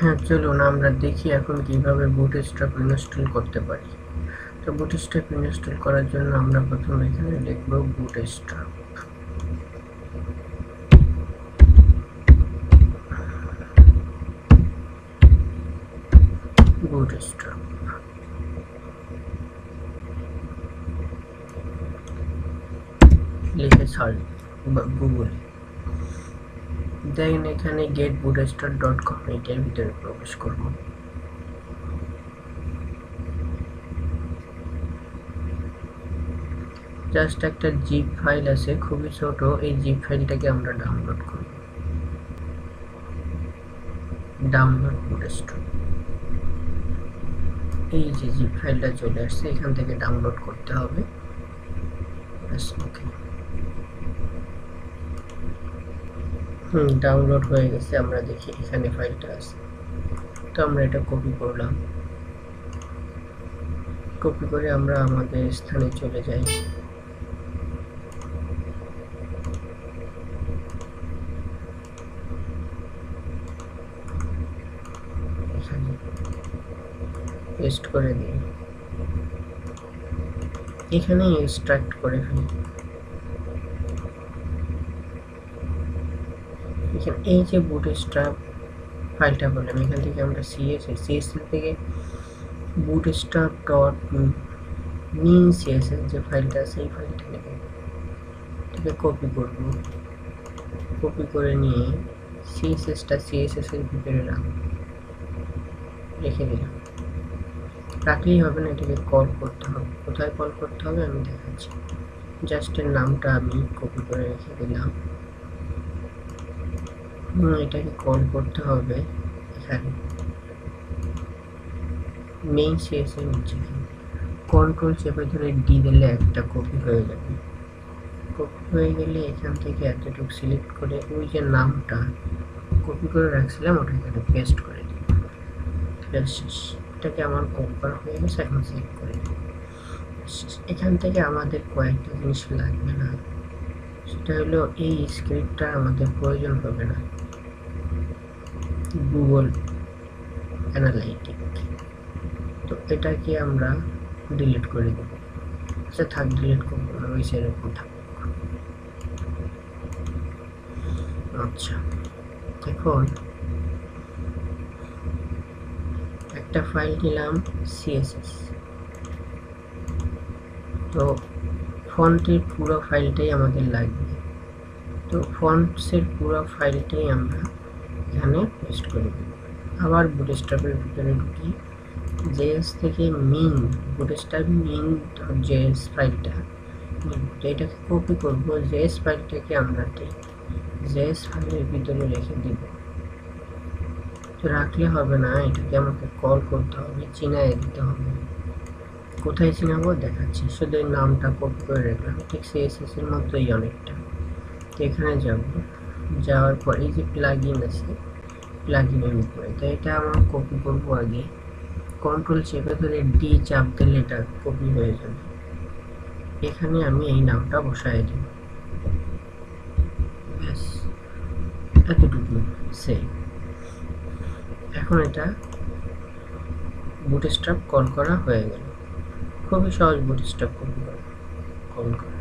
হ্যাঁ, চলুন আমরা দেখি এখন কিভাবে বুটস্ট্র্যাপ ইনস্টল করতে পারি। তো বুটস্ট্র্যাপ ইনস্টল করার জন্য আমরা প্রথমে এখানে লিখব বুটস্ট্র্যাপ। বুটস্ট্র্যাপ লিখে সার্চ গুগলে, দেন এখানে getbootstrap.com এটার ভিতরে প্রবেশ করব। জাস্ট একটা জিপ ফাইল আছে, খুবই ছোট। এই জিপ ফাইলটাকে আমরা ডাউনলোড করব। ডাউনলোড বুটস্ট্র্যাপ, এই যে জিপ ফাইলটা চলে আসছে, এখান থেকে ডাউনলোড করতে হবে। ওকে, ডাউনলোড হয়ে গেছে। আমরা দেখি এখানে ফাইলটা আছে। তো আমরা এটা কপি করলাম, কপি করে আমরা আমাদের স্থানে চলে যাই। এখানে পেস্ট করে দিই, এখানে এক্সট্রাক্ট করে ফেলি। এখানে এই যে বুটস্ট্র্যাপ ফাইলটা বললাম, এখান থেকে আমরা সিএসএস থেকে বুটস্ট্র্যাপ ডট মিন সিএসএস যে ফাইলটা আছে, এই ফাইলটাকে কপি করব। কপি করে নিয়ে সিএসএসটা সিএসএস এর ভিতরে রেখে দিলাম। রাখলেই হবে না, এটাকে কল করতে হবে। কোথায় কল করতে হবে আমি দেখাচ্ছি। জাস্ট এর নামটা আমি কপি করে রেখে দিলাম। এটাকে কল করতে হবে এখানে মেইন সিএসএস নিচে কন্ট্রোল চেপে ধরে ডি দিলে একটা কপি হয়ে যাবে। কপি হয়ে গেলে এখান থেকে এতটুকু সিলেক্ট করে ওই যে নামটা কপি করে রাখছিলাম ওটা এখানে পেস্ট করে দিই। এটাকে আমার কপি করা হয়ে গেছে, এখন সেভ করে দিই। এখান থেকে আমাদের কয়েকটা জিনিস লাগবে না, সেটা হলো এই স্ক্রিপ্টটা আমাদের প্রয়োজন হবে না। গুগল অ্যানালাইটিক, তো এটাকে আমরা ডিলিট করে দেব। আচ্ছা থাক, ডিলিট করবো না, ওই সেরকম থাক। আচ্ছা, এখন একটা ফাইল নিলাম সিএসএস। তো ফন্টের পুরো ফাইলটাই আমাদের লাগবে। তো ফন্টসের পুরো ফাইলটাই আমরা এখানে পেস্ট করে দেব। আবার বুটস্ট্র্যাপের ভিতরে ঢুকি, জেএস থেকে মিন বুটস্ট্র্যাপ মিন ডট জেএস ফাইলটা, এটাকে কপি করব। জেএস ফাইলটাকে আমরা ঠিক জেএস ফাইলের ভিতরে রেখে দিব। তো রাখলে হবে না, এটাকে আমাকে কল করতে হবে, চিনায় দিতে হবে। কোথায় চিনাবো দেখাচ্ছি, শুধু এই নামটা কপি করে রাখলাম, ঠিক সিএসএস এর মতোই অনেকটা। তো এখানে যাব, যাওয়ার পর এই যে প্লাগইন আছে, প্লাগইনের উপরে, তো এটা আমরা কপি করব। আগে কন্ট্রোল চেপে ধরে ডি চাপ দিলে এটা কপি হয়ে যাবে। এখানে আমি এই নামটা বসাই দিব, ব্যাস এতটুকু। সেভ। এখন এটা বুটস্ট্র্যাপ কল করা হয়ে গেল। খুবই সহজ বুটস্ট্র্যাপ কল করা।